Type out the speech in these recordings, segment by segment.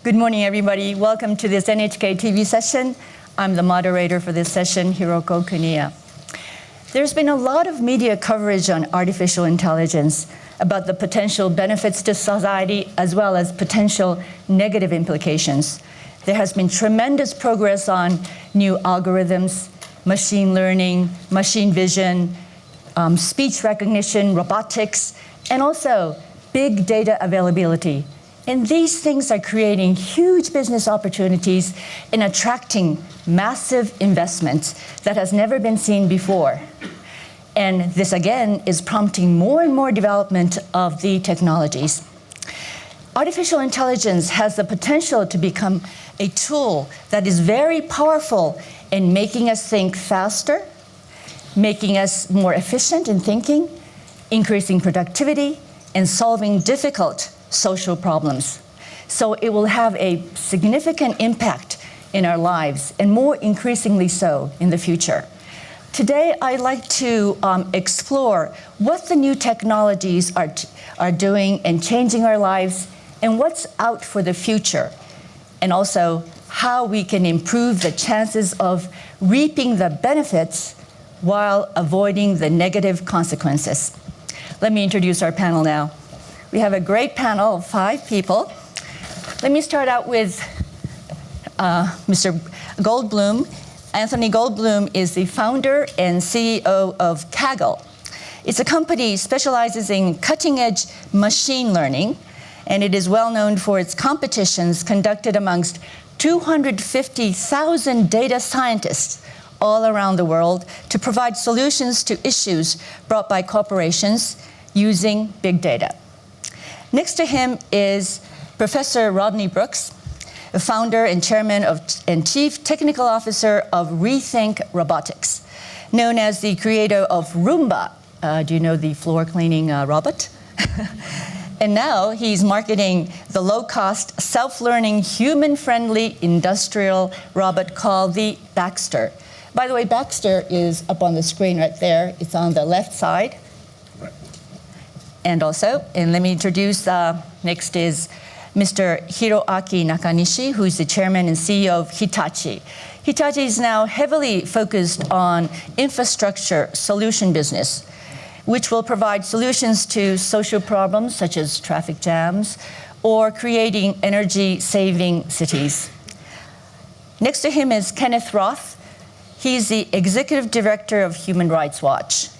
Good morning, everybody. Welcome to this NHK TV session. I'm the moderator for this session, Hiroko Kuniya. There's been a lot of media coverage on artificial intelligence about the potential benefits to society as well as potential negative implications. There has been tremendous progress on new algorithms, machine learning, machine vision, speech recognition, robotics, and also big data availability. And these things are creating huge business opportunities and attracting massive investments that has never been seen before. And this, again, is prompting more and more development of the technologies. Artificial intelligence has the potential to become a tool that is very powerful in making us think faster, making us more efficient in thinking, increasing productivity, and solving difficult social problems. So it will have a significant impact in our lives, and more increasingly so in the future. Today, I'd like to explore what the new technologies are doing and changing our lives, and what's out for the future, and also how we can improve the chances of reaping the benefits while avoiding the negative consequences. Let me introduce our panel now. We have a great panel of 5 people. Let me start out with Mr. Goldblum. Anthony Goldblum is the founder and CEO of Kaggle. It's a company specializes in cutting-edge machine learning, and it is well known for its competitions conducted amongst 250,000 data scientists all around the world to provide solutions to issues brought by corporations using big data. Next to him is Professor Rodney Brooks, the founder and chairman and chief technical officer of Rethink Robotics, known as the creator of Roomba. Do you know the floor cleaning robot? And now he's marketing the low-cost, self-learning, human-friendly industrial robot called the Baxter. By the way, Baxter is up on the screen right there. It's on the left side. And let me introduce, next is Mr. Hiroaki Nakanishi, who is the chairman and CEO of Hitachi. Hitachi is now heavily focused on infrastructure solution business, which will provide solutions to social problems such as traffic jams or creating energy-saving cities. Next to him is Kenneth Roth. He's the executive director of Human Rights Watch.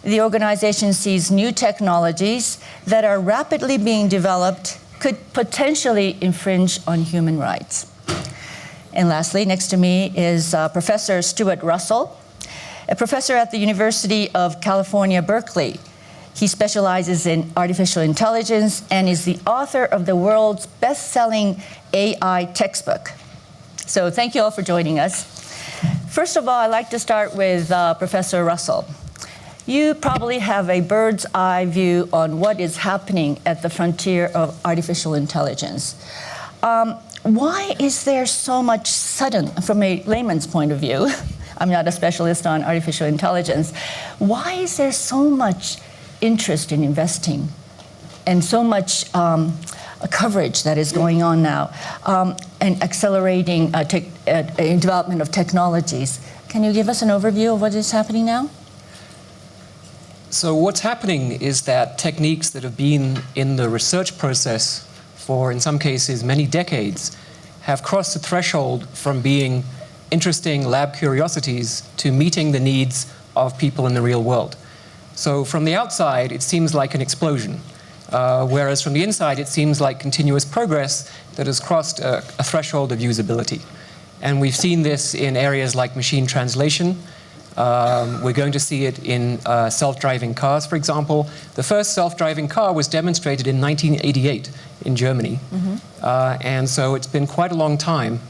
The organization sees new technologies that are rapidly being developed could potentially infringe on human rights. And lastly, next to me is Professor Stuart Russell, a professor at the University of California, Berkeley. He specializes in artificial intelligence and is the author of the world's best-selling AI textbook. So thank you all for joining us. First of all, I'd like to start with Professor Russell. You probably have a bird's eye view on what is happening at the frontier of artificial intelligence. Why is there so much sudden, from a layman's point of view, I'm not a specialist on artificial intelligence, why is there so much interest in investing and so much coverage that is going on now and accelerating development of technologies? Can you give us an overview of what is happening now? So what's happening is that techniques that have been in the research process for, in some cases, many decades, have crossed the threshold from being interesting lab curiosities to meeting the needs of people in the real world. So from the outside, it seems like an explosion, whereas from the inside, it seems like continuous progress that has crossed a threshold of usability. And we've seen this in areas like machine translation. We're going to see it in self-driving cars, for example. The first self-driving car was demonstrated in 1988 in Germany. And so it's been quite a long time,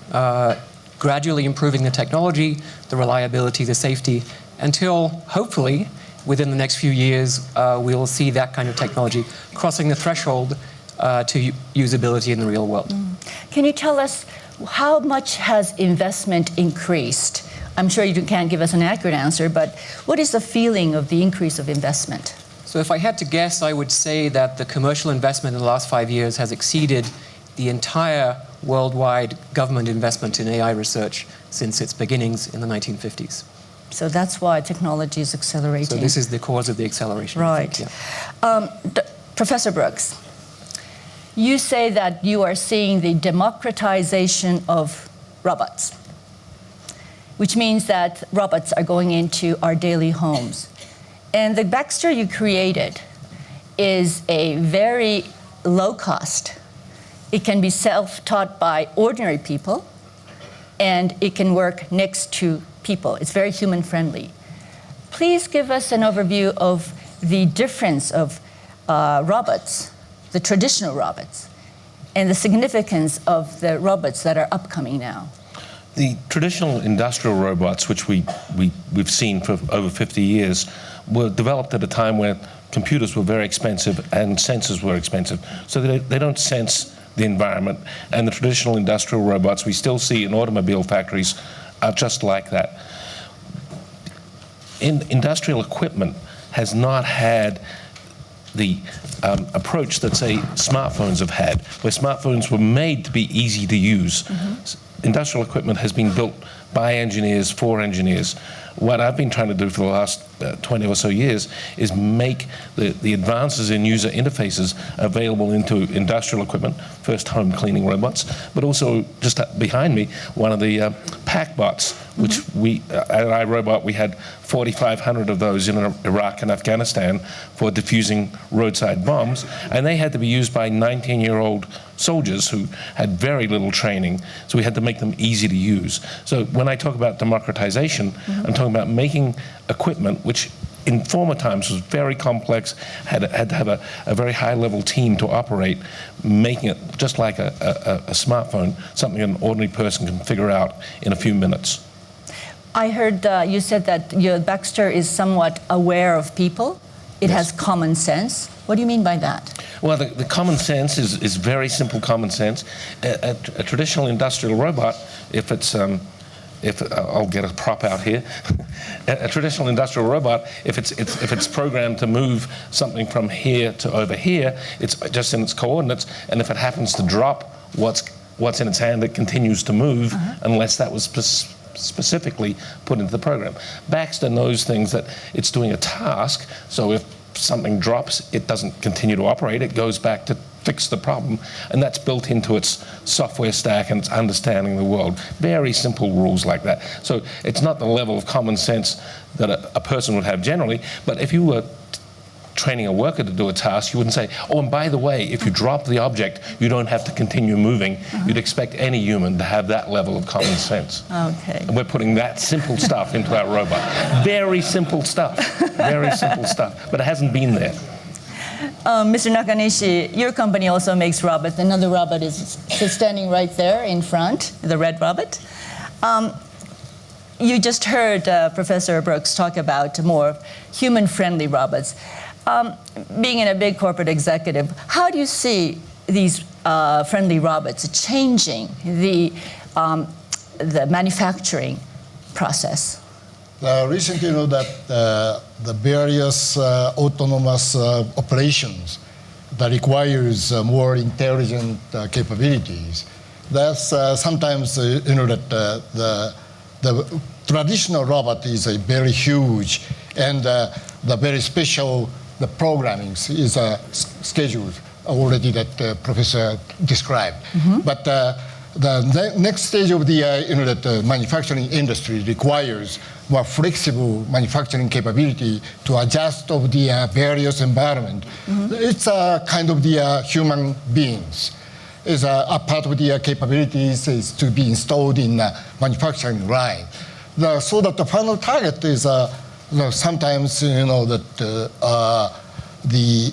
gradually improving the technology, the reliability, the safety, until hopefully within the next few years we'll see that kind of technology crossing the threshold to usability in the real world. Can you tell us how much has investment increased? I'm sure you can't give us an accurate answer, but what is the feeling of the increase of investment? So if I had to guess, I would say that the commercial investment in the last 5 years has exceeded the entire worldwide government investment in AI research since its beginnings in the 1950s. So that's why technology is accelerating. So this is the cause of the acceleration. Right. Yeah. Professor Brooks, you say that you are seeing the democratization of robots, which means that robots are going into our daily homes. And the Baxter you created is a very low cost. It can be self-taught by ordinary people, and it can work next to people. It's very human-friendly. Please give us an overview of the difference of robots, the traditional robots, and the significance of the robots that are upcoming now. The traditional industrial robots, which we've seen for over 50 years, were developed at a time where computers were very expensive and sensors were expensive. So they don't sense the environment. And the traditional industrial robots we still see in automobile factories are just like that. Industrial equipment has not had the approach that, say, smartphones have had, where smartphones were made to be easy to use. Industrial equipment has been built by engineers for engineers. What I've been trying to do for the last 20 or so years is make the advances in user interfaces available into industrial equipment, first home cleaning robots, but also just behind me, one of the pack bots, which at iRobot we had 4,500 of those in Iraq and Afghanistan for diffusing roadside bombs, and they had to be used by 19-year-old soldiers who had very little training, so we had to make them easy to use. So when I talk about democratization, I'm talking about making equipment which in former times was very complex, had to have a very high-level team to operate, making it just like a smartphone, something an ordinary person can figure out in a few minutes. I heard you said that your Baxter is somewhat aware of people. It has common sense. What do you mean by that? Well, the common sense is very simple common sense. A traditional industrial robot, if I'll get a prop out here, a traditional industrial robot, if it's programmed to move something from here to over here, it's just in its coordinates, and if it happens to drop what's in its hand, it continues to move unless that was specifically put into the program. Baxter knows things that it's doing a task, so if something drops, it doesn't continue to operate, it goes back to fix the problem, and that's built into its software stack and its understanding of the world. Very simple rules like that. So it's not the level of common sense that a person would have generally, but if you were training a worker to do a task, you wouldn't say, oh, and by the way, if you drop the object, you don't have to continue moving. You'd expect any human to have that level of common sense. Okay. And we're putting that simple stuff into our robot. Very simple stuff, but it hasn't been there. Mr. Nakanishi, your company also makes robots. Another robot is standing right there in front, the red robot. You just heard Professor Brooks talk about more human-friendly robots. Being in a big corporate executive, how do you see these friendly robots changing the manufacturing process? Recently, you know that the various autonomous operations that requires more intelligent capabilities. That's sometimes you know that the traditional robot is a very huge, and the very special programming is scheduled already that Professor described. But the next stage of the manufacturing industry requires more flexible manufacturing capability to adjust of the various environment. It's a kind of the human beings. Is a part of the capabilities is to be installed in manufacturing line. So that the final target is sometimes that the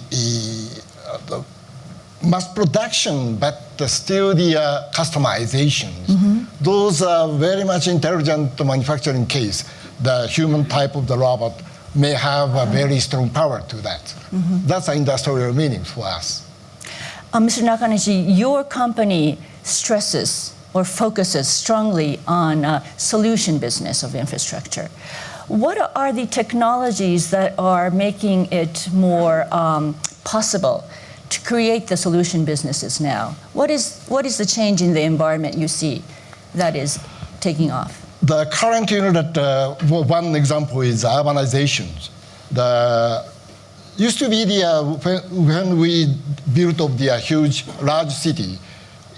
mass production, but still the customizations. Those are very much intelligent manufacturing case. The human type of the robot may have a very strong power to that. That's an industrial meaning for us. Mr. Nakanishi, your company stresses or focuses strongly on solution business of infrastructure. What are the technologies that are making it more possible to create the solution businesses now? What is the change in the environment you see that is taking off? The current, one example is urbanizations. Used to be when we built up the huge, large city,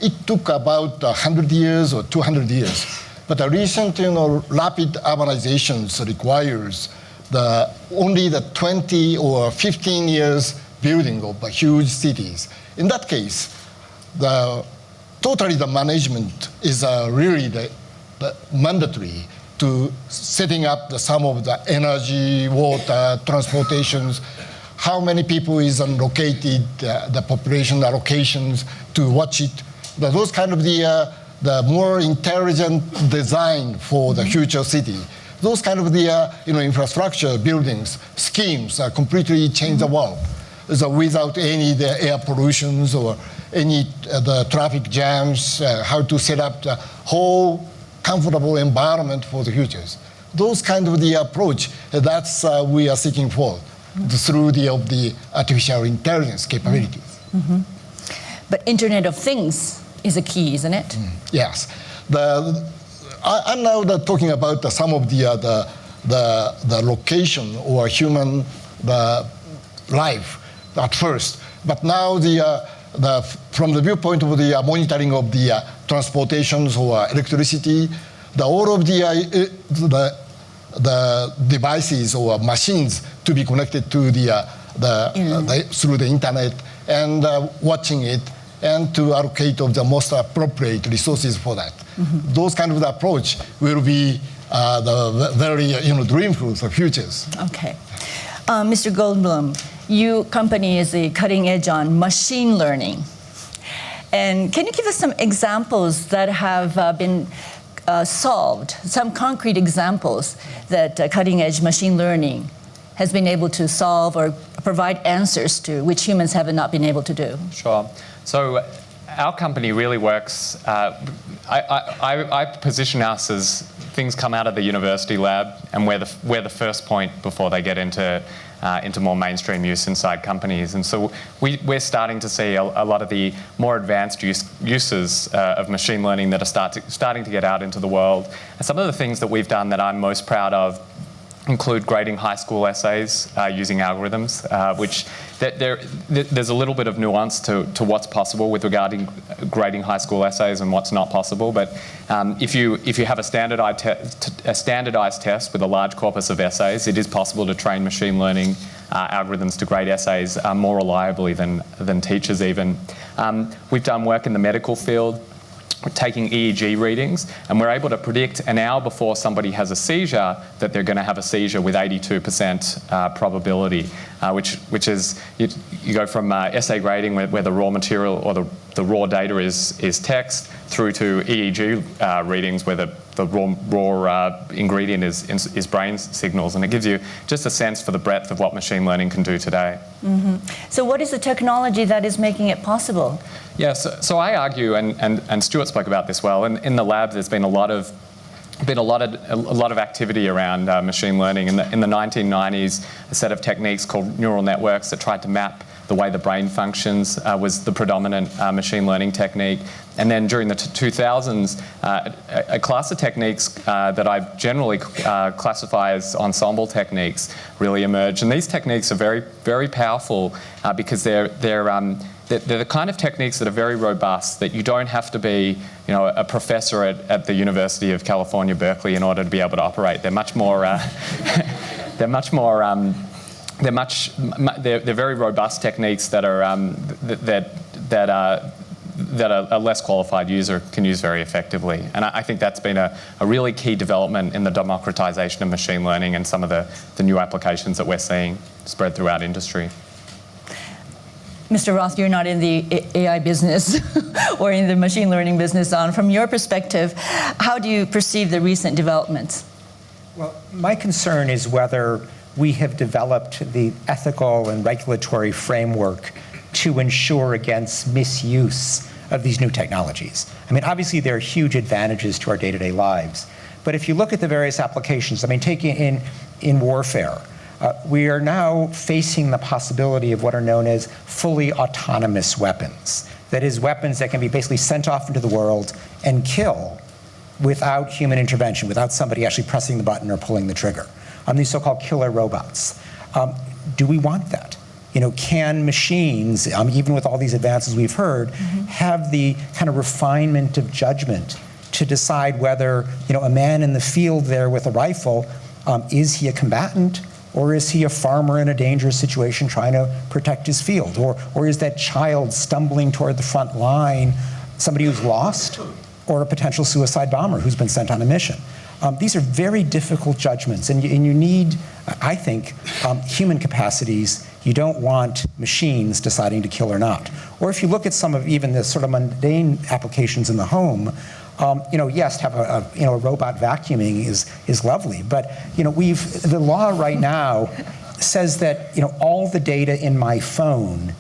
it took about 100 years or 200 years. But the recent, rapid urbanizations requires only the 20 or 15 years building of huge cities. In that case, totally the management is really the mandatory to setting up some of the energy, water, transportations, how many people is located, the population allocations to watch it. Those kind of the more intelligent design for the future city. Those kind of infrastructure buildings, schemes completely change the world. So without any air pollutions or any the traffic jams, how to set up the whole comfortable environment for the futures. Those kind of the approach, that's we are seeking for through the artificial intelligence capabilities. Mm-hmm. But Internet of Things is a key, isn't it? Yes. I'm now talking about some of the location or human life at first, but now from the viewpoint of the monitoring of the transportations or electricity, all of the devices or machines to be connected to through the internet and watching it, and to allocate of the most appropriate resources for that. Mm-hmm. Those kind of the approach will be the very dreamful for futures. Okay. Mr. Goldblum, your company is a cutting edge on machine learning. And can you give us some examples that have been solved, some concrete examples that cutting edge machine learning has been able to solve or provide answers to, which humans have not been able to do? Sure. So our company really works, I position us as things come out of the university lab, and we're the first point before they get into more mainstream use inside companies. And so we're starting to see a lot of the more advanced uses of machine learning that are starting to get out into the world. And some of the things that we've done that I'm most proud of include grading high school essays using algorithms, which there's a little bit of nuance to what's possible with regarding grading high school essays and what's not possible. But if you have a standardized test with a large corpus of essays, it is possible to train machine learning algorithms to grade essays more reliably than teachers even. We've done work in the medical field, taking EEG readings, and we're able to predict an hour before somebody has a seizure that they're going to have a seizure with 82% probability, which is, you go from essay grading where the raw material or the raw data is text, through to EEG readings where the raw ingredient is brain signals, and it gives you just a sense for the breadth of what machine learning can do today. Mm-hmm. So what is the technology that is making it possible? Yeah, so I argue, and Stuart spoke about this well, in the lab there's been a lot of activity around machine learning. In the 1990s, a set of techniques called neural networks that tried to map the way the brain functions was the predominant machine learning technique. And then during the 2000s, a class of techniques that I generally classify as ensemble techniques really emerged. And these techniques are very, very powerful because they're the kind of techniques that are very robust, that you don't have to be, a professor at the University of California, Berkeley, in order to be able to operate. They're much more, they're very robust techniques that are that a less qualified user can use very effectively. And I think that's been a really key development in the democratization of machine learning and some of the new applications that we're seeing spread throughout industry. Mr. Roth, you're not in the AI business or in the machine learning business. From your perspective, how do you perceive the recent developments? Well, my concern is whether we have developed the ethical and regulatory framework to ensure against misuse of these new technologies. I mean, obviously there are huge advantages to our day-to-day lives, but if you look at the various applications, I mean, take in warfare, we are now facing the possibility of what are known as fully autonomous weapons. That is, weapons that can be basically sent off into the world and kill without human intervention, without somebody actually pressing the button or pulling the trigger. These so-called killer robots. Do we want that? Can machines, even with all these advances we've heard, have the kind of refinement of judgment to decide whether, a man in the field there with a rifle, is he a combatant, or is he a farmer in a dangerous situation trying to protect his field? Or is that child stumbling toward the front line somebody who's lost, or a potential suicide bomber who's been sent on a mission? These are very difficult judgments, and you need, I think, human capacities. You don't want machines deciding to kill or not. Or if you look at some of even the sort of mundane applications in the home, yes, to have a robot vacuuming is lovely, but the law right now says that all the data in my phone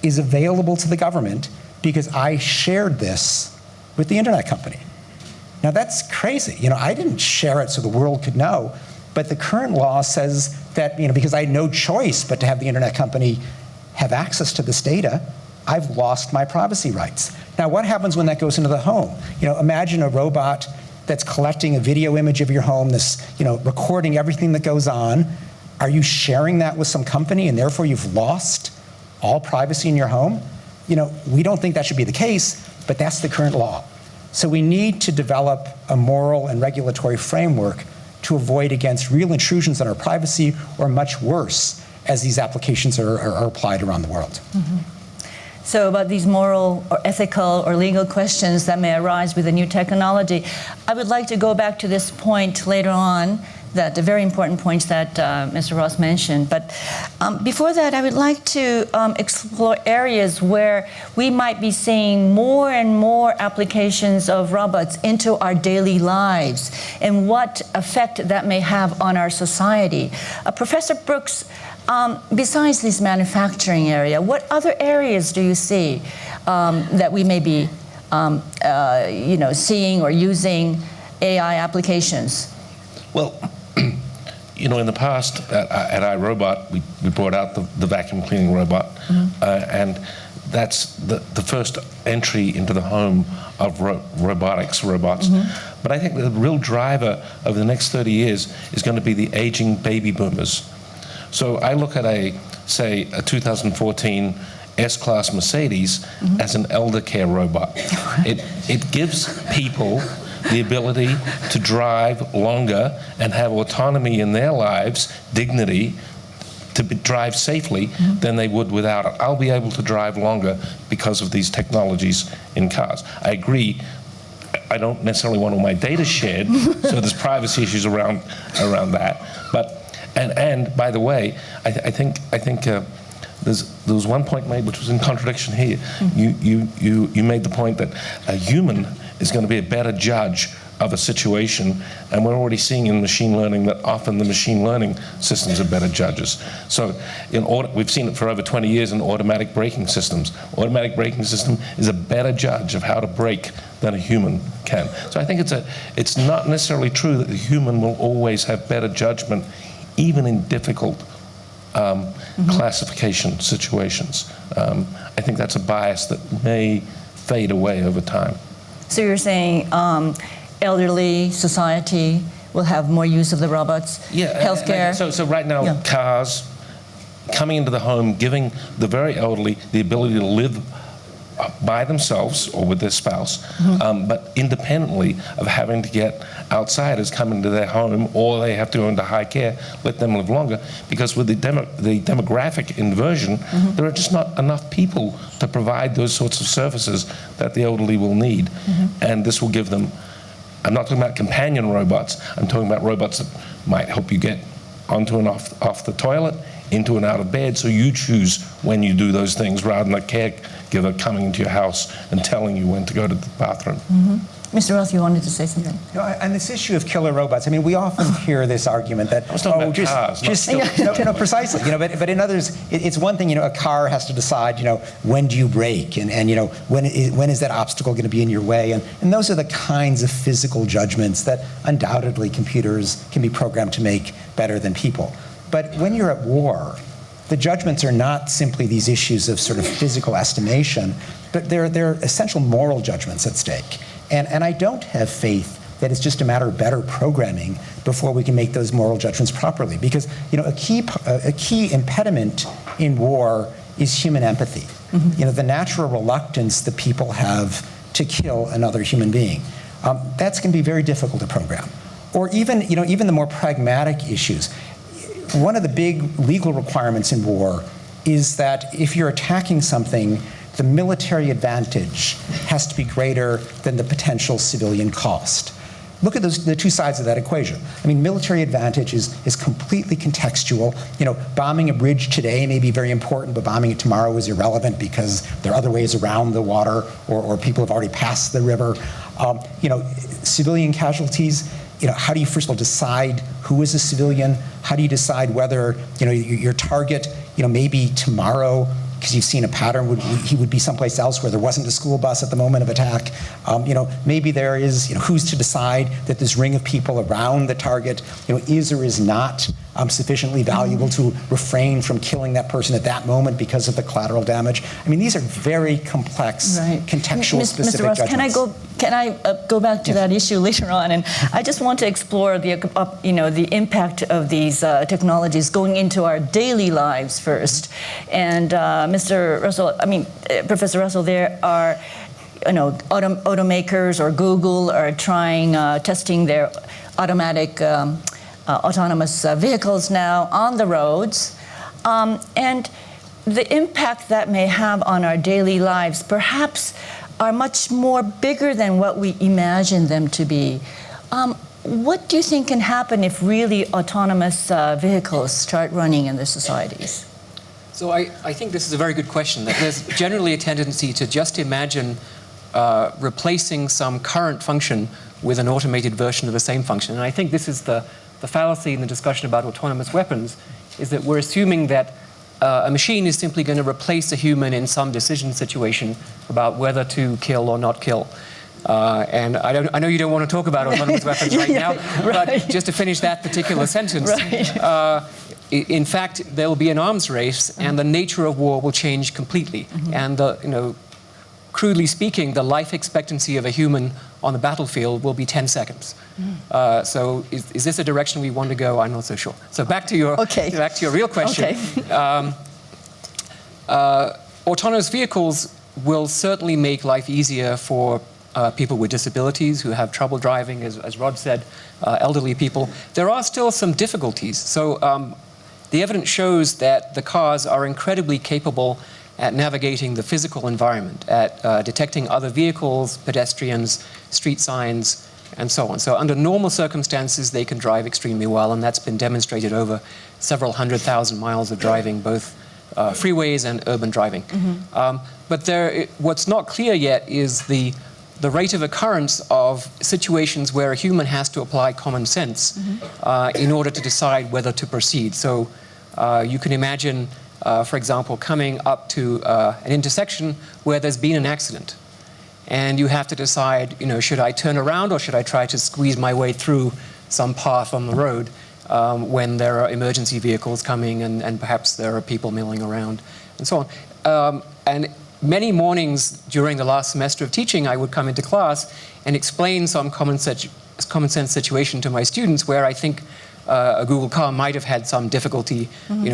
is available to the government because I shared this with the internet company. Now that's crazy. I didn't share it so the world could know, but the current law says that because I had no choice but to have the internet company have access to this data, I've lost my privacy rights. Now, what happens when that goes into the home? Imagine a robot that's collecting a video image of your home, recording everything that goes on. Are you sharing that with some company and therefore you've lost all privacy in your home? We don't think that should be the case, but that's the current law. So we need to develop a moral and regulatory framework to avoid against real intrusions on our privacy, or much worse, as these applications are applied around the world. So about these moral or ethical or legal questions that may arise with the new technology, I would like to go back to this point later on, that the very important points that Mr. Ross mentioned. But before that, I would like to explore areas where we might be seeing more and more applications of robots into our daily lives and what effect that may have on our society. Professor Brooks, besides this manufacturing area, what other areas do you see that we may be seeing or using AI applications? Well, in the past at iRobot, we brought out the vacuum cleaning robot, and that's the first entry into the home of robots. But I think the real driver over the next 30 years is going to be the aging baby boomers. So I look at a 2014 S-Class Mercedes as an elder care robot. It gives people the ability to drive longer and have autonomy in their lives, dignity, to drive safely than they would without it. I'll be able to drive longer because of these technologies in cars. I agree, I don't necessarily want all my data shared, so there's privacy issues around that. But and by the way, I think there was one point made which was in contradiction here. You made the point that a human is going to be a better judge of a situation, and we're already seeing in machine learning that often the machine learning systems are better judges. So we've seen it for over 20 years in automatic braking systems. Automatic braking system is a better judge of how to brake than a human can. So I think it's not necessarily true that the human will always have better judgment, even in difficult classification situations. I think that's a bias that may fade away over time. So you're saying elderly society will have more use of the robots? Yeah. Healthcare? So right now, cars coming into the home, giving the very elderly the ability to live by themselves or with their spouse, but independently of having to get outsiders come into their home, or they have to go into high care, let them live longer, because with the demographic inversion, there are just not enough people to provide those sorts of services that the elderly will need. And this will give them, I'm not talking about companion robots, I'm talking about robots that might help you get onto and off the toilet, into and out of bed, so you choose when you do those things rather than a caregiver coming into your house and telling you when to go to the bathroom. Mr. Roth, you wanted to say something? On this issue of killer robots, I mean, we often hear this argument that precisely. But in others, it's one thing. A car has to decide. When do you brake, and when is that obstacle going to be in your way, and those are the kinds of physical judgments that undoubtedly computers can be programmed to make better than people. But when you're at war, the judgments are not simply these issues of sort of physical estimation, but they're essential moral judgments at stake. And I don't have faith that it's just a matter of better programming before we can make those moral judgments properly. Because a key impediment in war is human empathy. The natural reluctance that people have to kill another human being. That's going to be very difficult to program. Or even the more pragmatic issues. One of the big legal requirements in war is that if you're attacking something, the military advantage has to be greater than the potential civilian cost. Look at the two sides of that equation. I mean, military advantage is completely contextual. Bombing a bridge today may be very important, but bombing it tomorrow is irrelevant because there are other ways around the water, or people have already passed the river. Civilian casualties, how do you first of all decide who is a civilian? How do you decide whether your target, maybe tomorrow, because you've seen a pattern, he would be someplace else where there wasn't a school bus at the moment of attack. Maybe there is, who's to decide that this ring of people around the target, is or is not sufficiently valuable to refrain from killing that person at that moment because of the collateral damage. I mean, these are very complex, contextual, specific Mr. Ross, judgments. can I go back to that issue later on? And I just want to explore the impact of these technologies going into our daily lives first. And Mr. Russell, Professor Russell, there are automakers or Google are testing their autonomous vehicles now on the roads, and the impact that may have on our daily lives perhaps are much more bigger than what we imagine them to be. What do you think can happen if really autonomous vehicles start running in the societies? So I think this is a very good question. That there's generally a tendency to just imagine replacing some current function with an automated version of the same function. And I think this is the fallacy in the discussion about autonomous weapons, is that we're assuming that a machine is simply going to replace a human in some decision situation about whether to kill or not kill. And I know you don't want to talk about autonomous weapons right now, but just to finish that particular sentence, in fact, there will be an arms race, and the nature of war will change completely. And crudely speaking, the life expectancy of a human on the battlefield will be 10 seconds. So is this a direction we want to go? I'm not so sure. So back to your real question. Autonomous vehicles will certainly make life easier for people with disabilities who have trouble driving, as Rod said, elderly people. There are still some difficulties. So the evidence shows that the cars are incredibly capable at navigating the physical environment, at detecting other vehicles, pedestrians, street signs, and so on. So under normal circumstances, they can drive extremely well, and that's been demonstrated over several 100,000 miles of driving, both freeways and urban driving. But what's not clear yet is the rate of occurrence of situations where a human has to apply common sense in order to decide whether to proceed. So you can imagine, for example, coming up to an intersection where there's been an accident. And you have to decide, should I turn around or should I try to squeeze my way through some path on the road when there are emergency vehicles coming and perhaps there are people milling around and so on. And many mornings during the last semester of teaching, I would come into class and explain some common sense situation to my students where I think a Google car might have had some difficulty,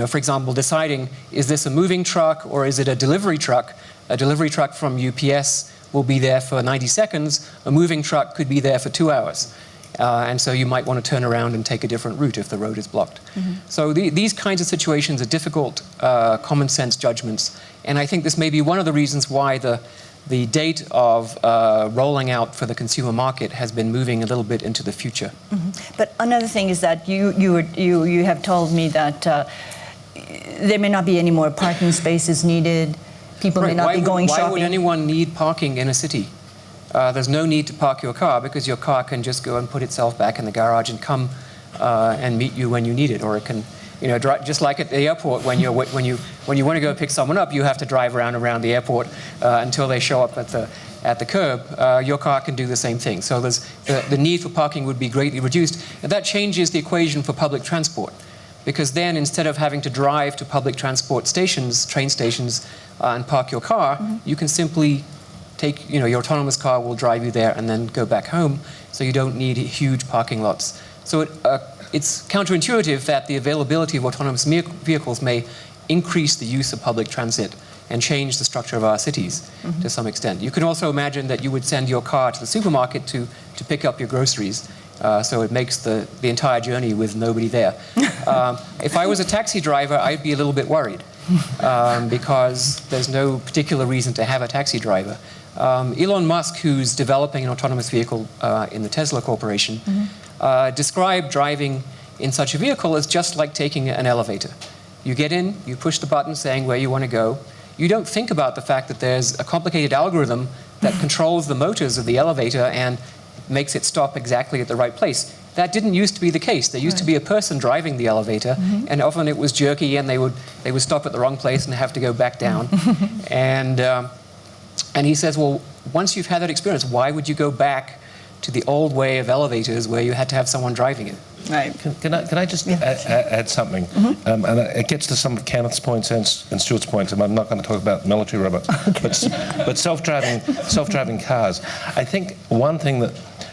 for example, deciding, is this a moving truck or is it a delivery truck? A delivery truck from UPS will be there for 90 seconds. A moving truck could be there for 2 hours. And so you might want to turn around and take a different route if the road is blocked. So these kinds of situations are difficult common sense judgments. And I think this may be one of the reasons why the date of rolling out for the consumer market has been moving a little bit into the future. But another thing is that you have told me that there may not be any more parking spaces needed. People may not be going shopping. Why would anyone need parking in a city? There's no need to park your car because your car can just go and put itself back in the garage and come and meet you when you need it, or it can, just like at the airport when you want to go pick someone up, you have to drive around the airport until they show up at the curb. Your car can do the same thing. So the need for parking would be greatly reduced, and that changes the equation for public transport, because then instead of having to drive to public transport stations, train stations, and park your car, you can simply take, your autonomous car will drive you there and then go back home, so you don't need huge parking lots. So it's counterintuitive that the availability of autonomous vehicles may increase the use of public transit and change the structure of our cities to some extent. You can also imagine that you would send your car to the supermarket to pick up your groceries. So it makes the entire journey with nobody there. If I was a taxi driver, I'd be a little bit worried because there's no particular reason to have a taxi driver. Elon Musk, who's developing an autonomous vehicle in the Tesla Corporation, described driving in such a vehicle as just like taking an elevator. You get in, you push the button saying where you want to go. You don't think about the fact that there's a complicated algorithm that controls the motors of the elevator and makes it stop exactly at the right place. That didn't used to be the case. There used to be a person driving the elevator, and often it was jerky, and they would stop at the wrong place and have to go back down. And he says, well, once you've had that experience, why would you go back to the old way of elevators where you had to have someone driving it? Right. Can I just add something? And it gets to some of Kenneth's points and Stuart's points, and I'm not going to talk about military robots, but self-driving cars. I think one thing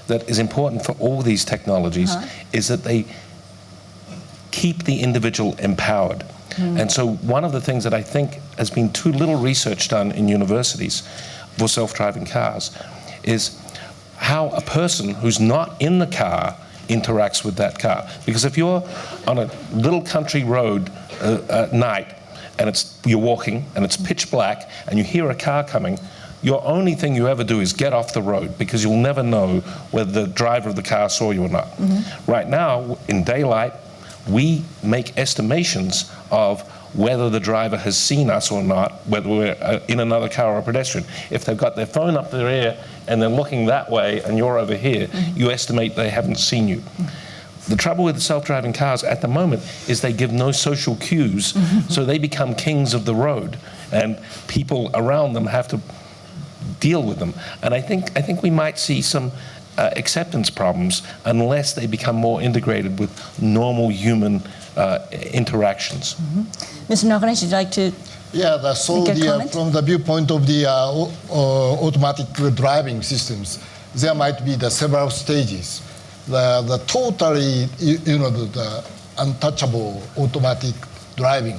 that is important for all these technologies is that they keep the individual empowered. And so one of the things that I think has been too little research done in universities for self-driving cars is how a person who's not in the car interacts with that car. Because if you're on a little country road at night and you're walking and it's pitch black and you hear a car coming, your only thing you ever do is get off the road because you'll never know whether the driver of the car saw you or not. Right now, in daylight, we make estimations of whether the driver has seen us or not, whether we're in another car or a pedestrian. If they've got their phone up their ear and they're looking that way and you're over here, you estimate they haven't seen you. The trouble with self-driving cars at the moment is they give no social cues, so they become kings of the road, and people around them have to deal with them. And I think we might see some acceptance problems unless they become more integrated with normal human interactions. Mr. Nakanishi, would you like to make a comment? From the viewpoint of the automatic driving systems, there might be the several stages. The totally, the untouchable automatic driving,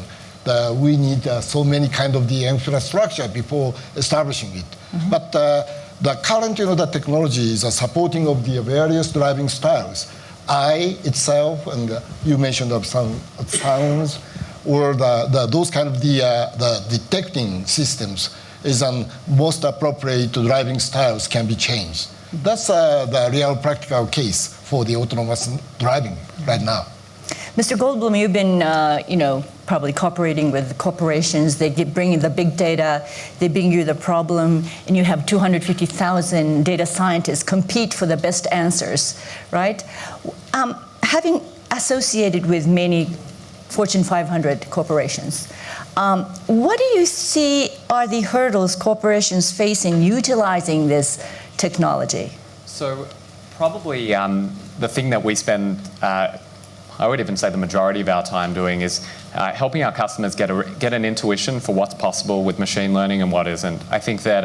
we need so many kind of the infrastructure before establishing it. But the current, the technology is supporting of the various driving styles. Eye itself, and you mentioned of some sounds, or those kind of the detecting systems is most appropriate driving styles can be changed. That's the real practical case for the autonomous driving right now. Mr. Goldblum, you've been, probably cooperating with corporations. They bring in the big data, they bring you the problem, and you have 250,000 data scientists compete for the best answers, right? Having associated with many Fortune 500 corporations, what do you see are the hurdles corporations face in utilizing this technology? So probably the thing that we spend, I would even say the majority of our time doing is helping our customers get an intuition for what's possible with machine learning and what isn't. I think that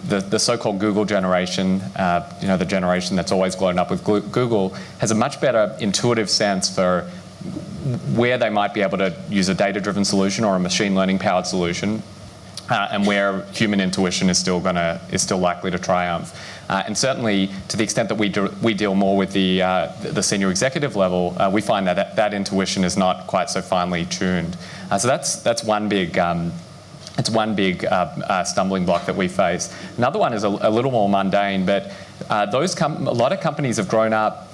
the so-called Google generation, the generation that's always grown up with Google, has a much better intuitive sense for where they might be able to use a data-driven solution or a machine learning-powered solution, and where human intuition is still likely to triumph. And certainly, to the extent that we deal more with the senior executive level, we find that intuition is not quite so finely tuned. So that's one big. It's one big stumbling block that we face. Another one is a little more mundane, but a lot of companies have grown up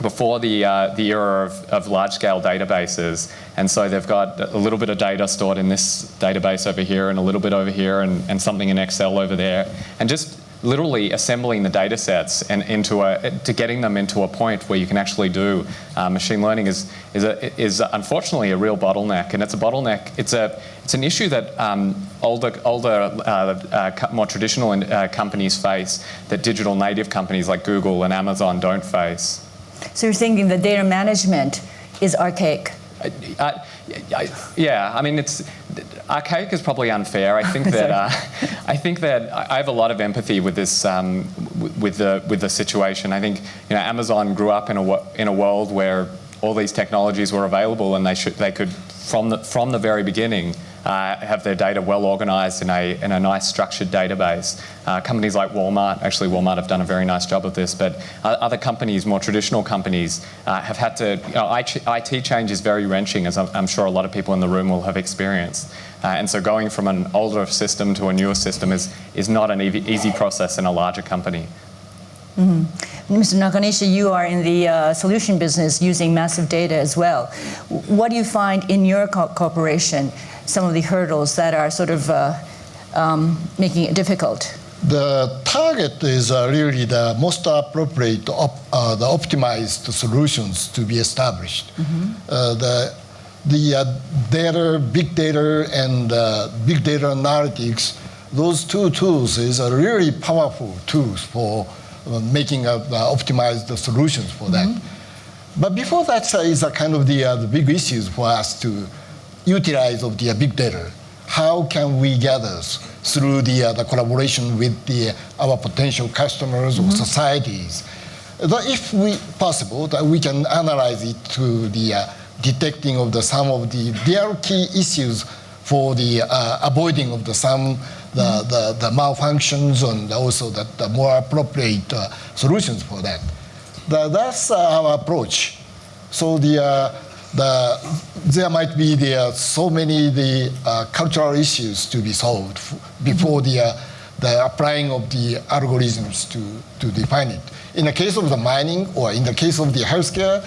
before the era of large-scale databases, and so they've got a little bit of data stored in this database over here and a little bit over here and something in Excel over there, and just literally assembling the data sets and to getting them into a point where you can actually do machine learning is unfortunately a real bottleneck, and it's a bottleneck. It's an issue that older more traditional companies face that digital native companies like Google and Amazon don't face. So you're thinking the data management is archaic? Yeah, I mean, it's archaic is probably unfair. I think that I have a lot of empathy with this with the situation. I think Amazon grew up in a world where all these technologies were available, and they could from the very beginning have their data well organized in a nice structured database. Companies like Walmart have done a very nice job of this, but other companies, more traditional companies, have had to, IT change is very wrenching, as I'm sure a lot of people in the room will have experienced. And so going from an older system to a newer system is not an easy process in a larger company. Mm-hmm. Mr. Nakanishi, you are in the solution business using massive data as well. What do you find in your corporation, some of the hurdles that are sort of making it difficult? The target is really the most appropriate, the optimized solutions to be established. Mm-hmm. The data, big data, and big data analytics, those two tools is a really powerful tools for making optimized solutions for that. Mm-hmm. But before that is a kind of the big issues for us to utilize of the big data. How can we gather through the collaboration with our potential customers or societies? If possible, that we can analyze it to the detecting of some of the real key issues for the avoiding of the malfunctions, and also the more appropriate solutions for that. That's our approach. So there might be so many cultural issues to be solved before the applying of the algorithms to define it. In the case of the mining or in the case of the healthcare,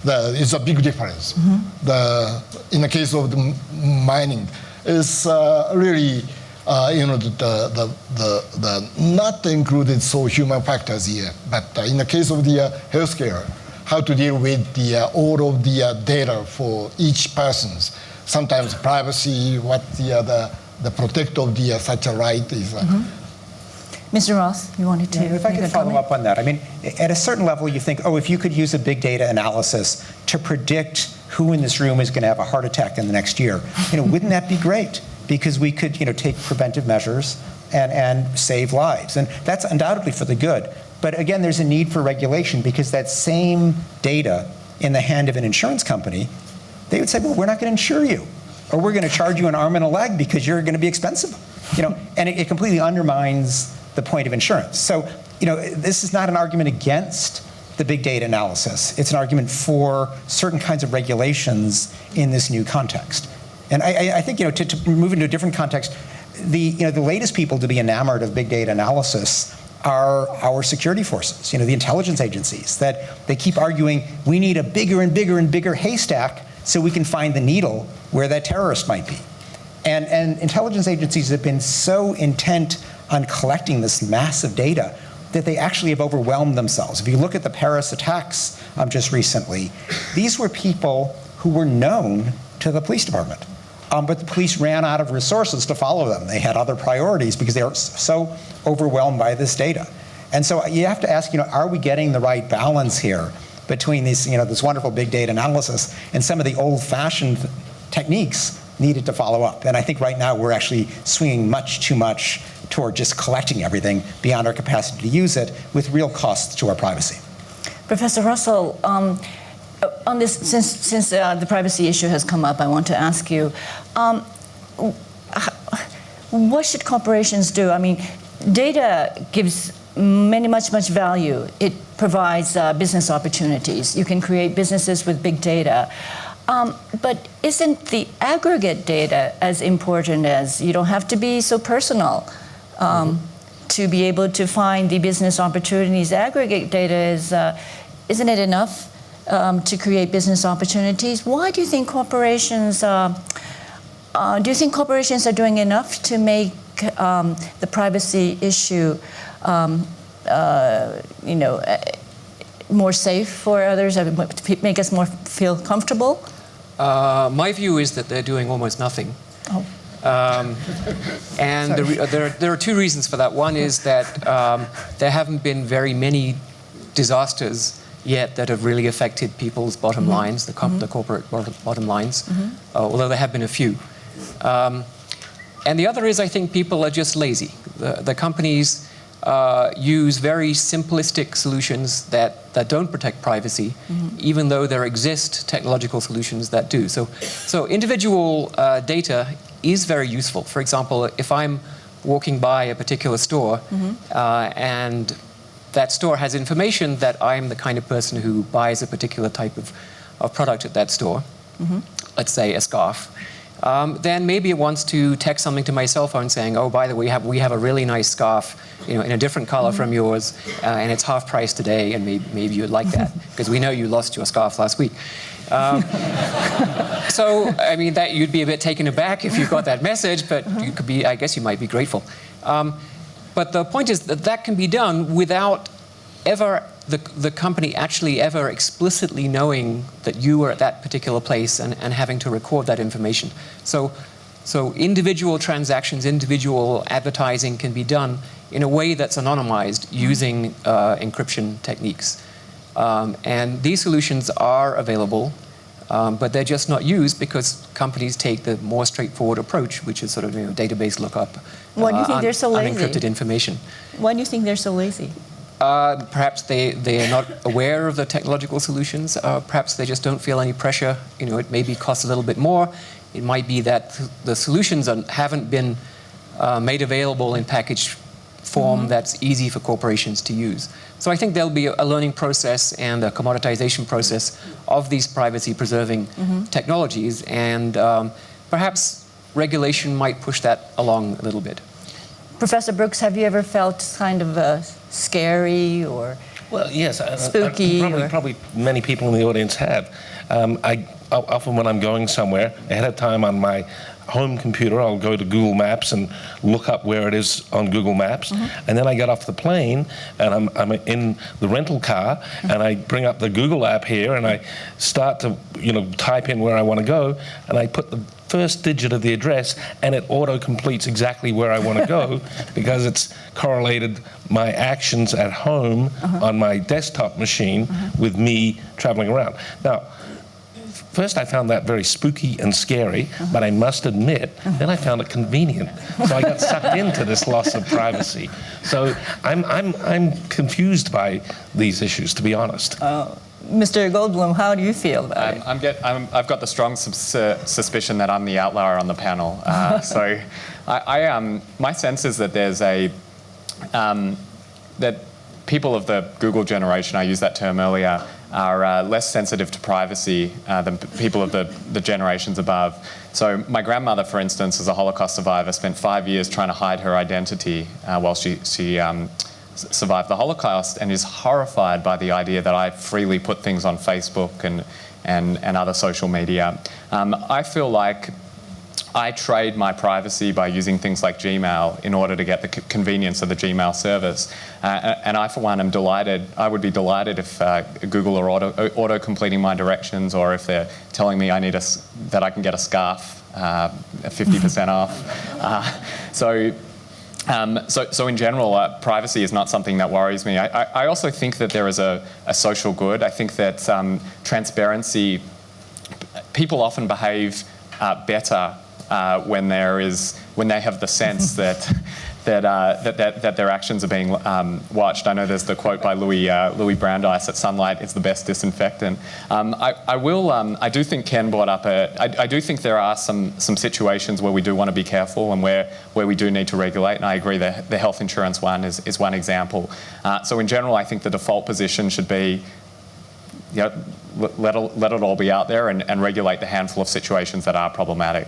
it's a big difference. Mm-hmm. In the case of the mining, it's really the not included so human factors here. But in the case of the healthcare, how to deal with all of the data for each person's. Sometimes privacy, what the protect of such a right is. Mr. Roth, you wanted to? Yeah, if I could follow up on that. I mean, at a certain level, you think, if you could use a big data analysis to predict who in this room is going to have a heart attack in the next year, wouldn't that be great? Because we could, take preventive measures and save lives, and that's undoubtedly for the good. But again, there's a need for regulation, because that same data in the hand of an insurance company, they would say, well, we're not going to insure you, or we're going to charge you an arm and a leg because you're going to be expensive, and it completely undermines the point of insurance. So, this is not an argument against the big data analysis. It's an argument for certain kinds of regulations in this new context. And I think, to move into a different context, the latest people to be enamored of big data analysis are our security forces, the intelligence agencies, that they keep arguing we need a bigger and bigger and bigger haystack so we can find the needle where that terrorist might be. And intelligence agencies have been so intent on collecting this massive data that they actually have overwhelmed themselves. If you look at the Paris attacks just recently, these were people who were known to the police department. But the police ran out of resources to follow them. They had other priorities because they were so overwhelmed by this data. And so you have to ask, are we getting the right balance here between these, this wonderful big data analysis and some of the old-fashioned techniques needed to follow up? And I think right now we're actually swinging much too much toward just collecting everything beyond our capacity to use it, with real costs to our privacy. Professor Russell, on this, since the privacy issue has come up, I want to ask you, what should corporations do? I mean, data gives much value. It provides business opportunities. You can create businesses with big data. But isn't the aggregate data as important as, you don't have to be so personal to be able to find the business opportunities? Aggregate data is, isn't it enough to create business opportunities? Why do you think corporations, are doing enough to make the privacy issue, more safe for others, make us more feel comfortable? My view is that they're doing almost nothing. Oh. And there are two reasons for that. One is that there haven't been very many disasters yet that have really affected people's bottom lines, the corporate bottom lines, although there have been a few. And the other is, I think, people are just lazy. The companies use very simplistic solutions that don't protect privacy, even though there exist technological solutions that do. So individual data is very useful. For example, if I'm walking by a particular store and that store has information that I'm the kind of person who buys a particular type of product at that store, let's say a scarf, then maybe it wants to text something to my cell phone saying, oh, by the way, we have a really nice scarf, in a different color from yours, and it's half price today, and maybe you'd like that, because we know you lost your scarf last week. So, I mean, that you'd be a bit taken aback if you got that message, but you could be, I guess you might be grateful. But the point is that can be done without ever the company actually ever explicitly knowing that you were at that particular place and having to record that information. So individual transactions, individual advertising can be done in a way that's anonymized using encryption techniques. And these solutions are available, but they're just not used because companies take the more straightforward approach, which is sort of database lookup. Why do you think they're so lazy? Unencrypted information. Why do you think they're so lazy? Perhaps they are not aware of the technological solutions. Perhaps they just don't feel any pressure. It maybe costs a little bit more. It might be that the solutions haven't been made available in packaged form that's easy for corporations to use. So I think there'll be a learning process and a commoditization process of these privacy-preserving technologies, and perhaps regulation might push that along a little bit. Professor Brooks, have you ever felt kind of scary or Well, yes, spooky? Probably many people in the audience have. Often when I'm going somewhere, ahead of time on my home computer, I'll go to Google Maps and look up where it is on Google Maps. And then I get off the plane and I'm in the rental car and I bring up the Google app here and I start to type in where I want to go, and I put the first digit of the address and it auto-completes exactly where I want to go because it's correlated my actions at home on my desktop machine with me traveling around. Now, first I found that very spooky and scary, but I must admit, then I found it convenient. So I got sucked into this loss of privacy. So I'm confused by these issues, to be honest. Mr. Goldblum, how do you feel about it? I've got the strong suspicion that I'm the outlier on the panel. So my sense is that there's that people of the Google generation, I used that term earlier, are less sensitive to privacy than people of the generations above. So my grandmother, for instance, is a Holocaust survivor, spent 5 years trying to hide her identity while she survived the Holocaust, and is horrified by the idea that I freely put things on Facebook and other social media. I feel like I trade my privacy by using things like Gmail in order to get the convenience of the Gmail service. And I, for one, am delighted. I would be delighted if Google are auto-completing my directions, or if they're telling me that I can get a scarf 50% off. So in general, privacy is not something that worries me. I also think that there is a social good. I think that transparency, people often behave better when they have the sense that their actions are being watched. I know there's the quote by Louis Brandeis that sunlight is the best disinfectant. I do think Ken brought up I do think there are some situations where we do want to be careful and where we do need to regulate, and I agree the health insurance one is one example. So in general, I think the default position should be let it all be out there and regulate the handful of situations that are problematic.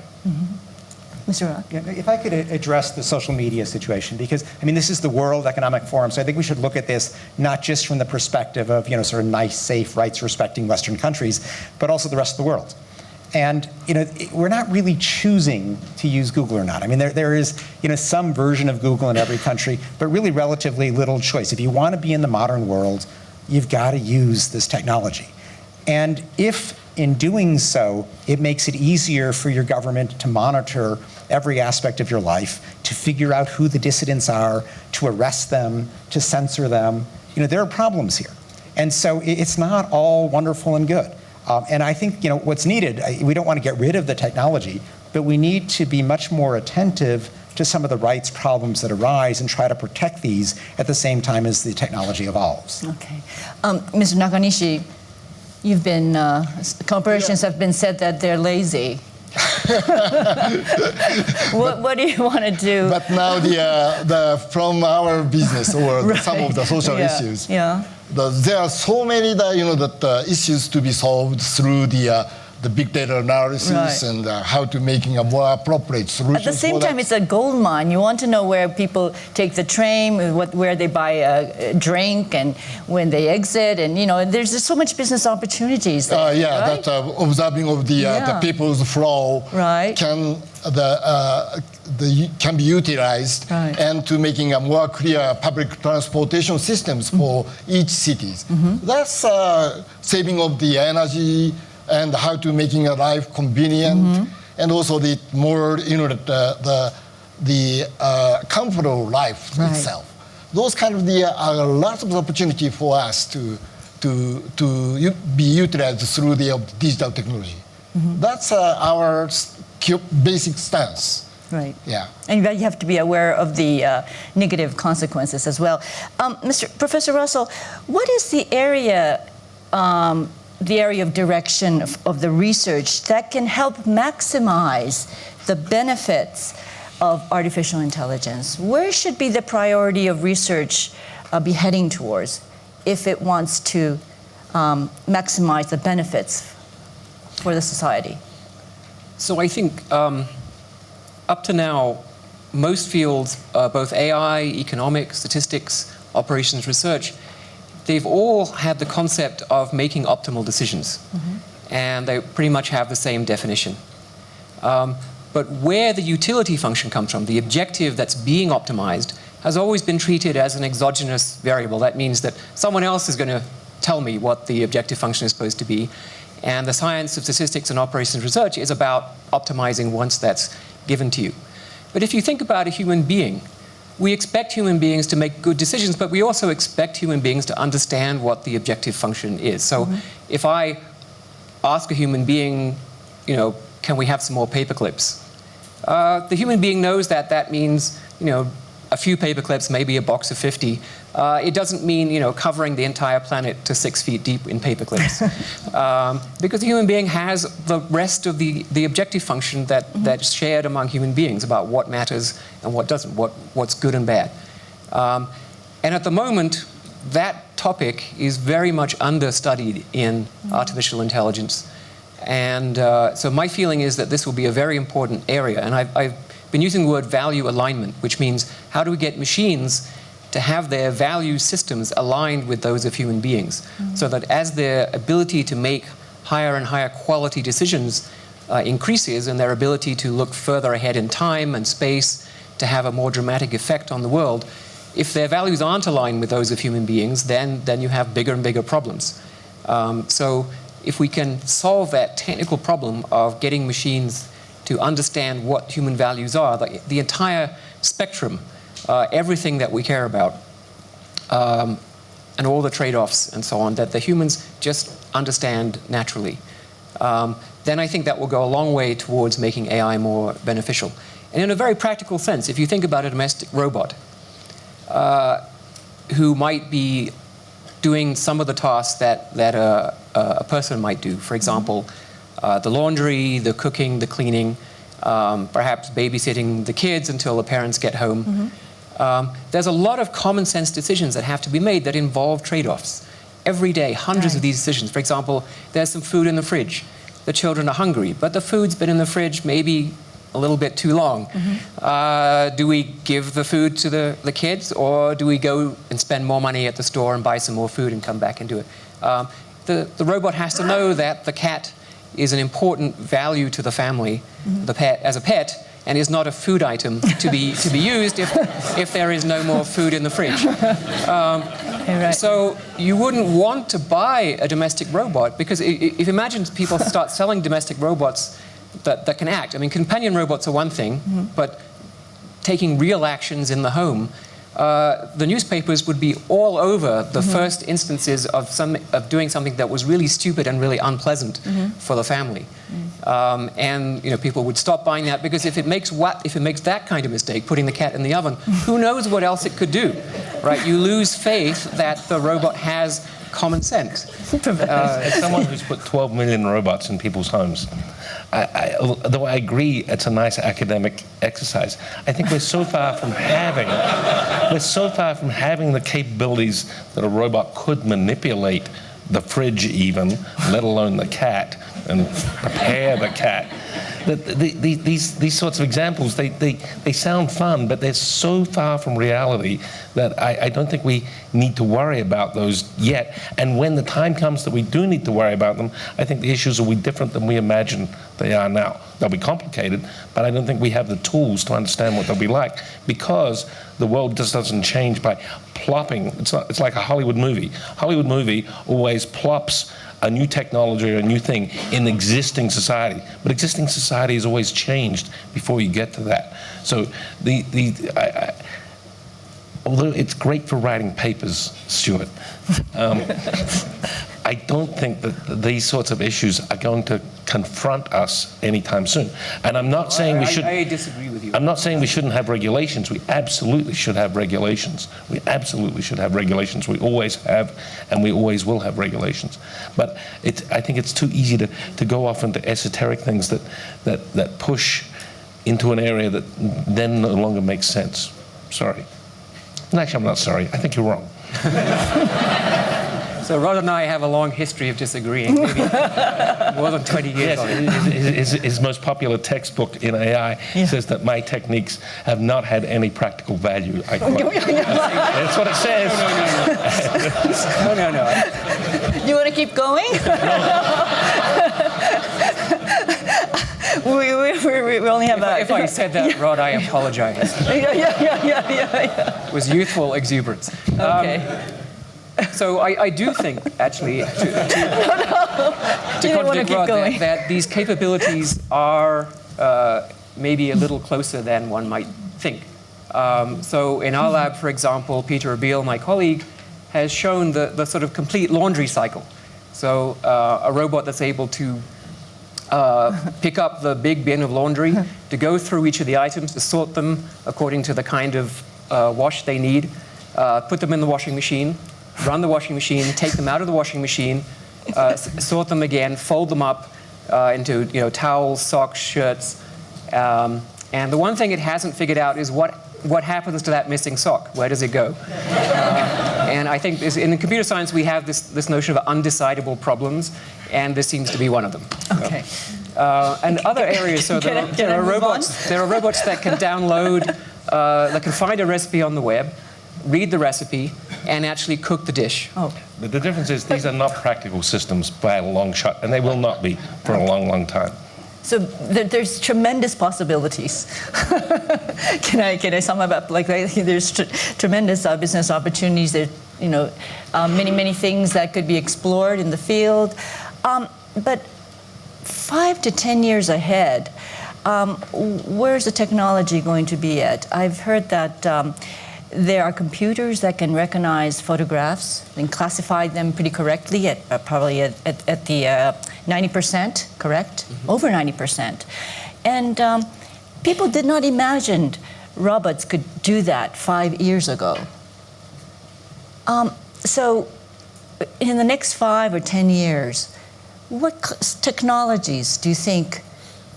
Mr. Rock? Yeah, if I could address the social media situation, because this is the World Economic Forum, so I think we should look at this not just from the perspective of sort of nice, safe, rights-respecting Western countries, but also the rest of the world. And we're not really choosing to use Google or not. There is some version of Google in every country, but really relatively little choice. If you want to be in the modern world, you've got to use this technology. And if in doing so, it makes it easier for your government to monitor every aspect of your life, to figure out who the dissidents are, to arrest them, to censor them, there are problems here. And so it's not all wonderful and good. And I think what's needed, we don't want to get rid of the technology, but we need to be much more attentive to some of the rights problems that arise and try to protect these at the same time as the technology evolves. Okay. Mr. Nakanishi, you've been, corporations have been said that they're lazy. what do you want to do? But now from our business or some of the social issues, there are so many issues to be solved through the big data analysis and how to making a more appropriate solution. At the same time, it's a gold mine. You want to know where people take the train, where they buy a drink, and when they exit, and there's just so much business opportunities there. Right? That observing of the people's flow can be utilized and to making a more clear public transportation systems for each cities. That's saving of the energy and how to making a life convenient and also the more the comfortable life itself. Those kind of are lots of opportunity for us to be utilized through the digital technology. That's our basic stance. Right. Yeah. And you have to be aware of the negative consequences as well. Professor Russell, what is the area of direction of the research that can help maximize the benefits of artificial intelligence? Where should be the priority of research be heading towards if it wants to maximize the benefits for the society? So I think up to now, most fields, both AI, economics, statistics, operations research, they've all had the concept of making optimal decisions. And they pretty much have the same definition. But where the utility function comes from, the objective that's being optimized, has always been treated as an exogenous variable. That means that someone else is going to tell me what the objective function is supposed to be. And the science of statistics and operations research is about optimizing once that's given to you. But if you think about a human being, we expect human beings to make good decisions, but we also expect human beings to understand what the objective function is. So if I ask a human being, can we have some more paper clips? The human being knows that that means, a few paper clips, maybe a box of 50. It doesn't mean, covering the entire planet to 6 feet deep in paper clips. Because the human being has the rest of the objective function that's shared among human beings about what matters and what doesn't, what's good and bad. And at the moment, that topic is very much understudied in artificial intelligence. And so my feeling is that this will be a very important area. And I've been using the word value alignment, which means how do we get machines to have their value systems aligned with those of human beings, so that as their ability to make higher and higher quality decisions increases, and their ability to look further ahead in time and space to have a more dramatic effect on the world, if their values aren't aligned with those of human beings, then you have bigger and bigger problems. So if we can solve that technical problem of getting machines to understand what human values are, the entire spectrum, everything that we care about, and all the trade-offs and so on, that the humans just understand naturally, then I think that will go a long way towards making AI more beneficial. And in a very practical sense, if you think about a domestic robot who might be doing some of the tasks that a person might do, for example, the laundry, the cooking, the cleaning, perhaps babysitting the kids until the parents get home. There's a lot of common sense decisions that have to be made that involve trade-offs. Every day, hundreds of these decisions. For example, there's some food in the fridge. The children are hungry, but the food's been in the fridge maybe a little bit too long. Do we give the food to the kids, or do we go and spend more money at the store and buy some more food and come back and do it? The robot has to know that the cat is an important value to the family, the pet as a pet, and is not a food item to be used if there is no more food in the fridge. So you wouldn't want to buy a domestic robot, because if imagine people start selling domestic robots that can act. I mean, companion robots are one thing, but taking real actions in the home, the newspapers would be all over the first instances of doing something that was really stupid and really unpleasant for the family. And people would stop buying that, because if it makes that kind of mistake, putting the cat in the oven, who knows what else it could do, right? You lose faith that the robot has common sense. As someone who's put 12 million robots in people's homes, though I agree it's a nice academic exercise, I think we're so far from having the capabilities that a robot could manipulate the fridge even, let alone the cat, and prepare the cat. These sorts of examples, they sound fun, but they're so far from reality that I don't think we need to worry about those yet. And when the time comes that we do need to worry about them, I think the issues will be different than we imagine they are now. They'll be complicated, but I don't think we have the tools to understand what they'll be like, because the world just doesn't change by plopping. It's like a Hollywood movie. Hollywood movie always plops a new technology or a new thing in existing society. But existing society has always changed before you get to that. So although it's great for writing papers, Stuart, I don't think that these sorts of issues are going to confront us anytime soon. And I'm not saying we should. I disagree with you. I'm not saying we shouldn't have regulations. We absolutely should have regulations. We absolutely should have regulations. We always have, and we always will have regulations. But I think it's too easy to go off into esoteric things that push into an area that then no longer makes sense. Sorry. And actually, I'm not sorry. I think you're wrong. So Rod and I have a long history of disagreeing, maybe more than 20 years on it. His most popular textbook in AI says that my techniques have not had any practical value. I quote. That's what it says. No. You want to keep going? we only have If I said that, Rod, I apologize. Yeah. It was youthful exuberance. Okay. So I do think, actually, to contradict Rod, that these capabilities are maybe a little closer than one might think. So in our lab, for example, Peter Abil, my colleague, has shown the sort of complete laundry cycle. So a robot that's able to pick up the big bin of laundry, to go through each of the items, to sort them according to the kind of wash they need, put them in the washing machine, run the washing machine, take them out of the washing machine, sort them again, fold them up into towels, socks, shirts. And the one thing it hasn't figured out is what happens to that missing sock. Where does it go? And I think in computer science we have this notion of undecidable problems, and this seems to be one of them. Okay. And other areas, so there are robots that can download, that can find a recipe on the web, read the recipe, and actually cook the dish. Oh. But the difference is these are not practical systems by a long shot, and they will not be for a long, long time. So there's tremendous possibilities. Can I sum it up like that? There's tremendous business opportunities. There, many things that could be explored in the field. But 5 to 10 years ahead, where's the technology going to be at? I've heard that there are computers that can recognize photographs and classify them pretty correctly at probably at the 90%, correct? Mm-hmm. Over 90%. And people did not imagine robots could do that 5 years ago. So in the next 5 or 10 years, what technologies do you think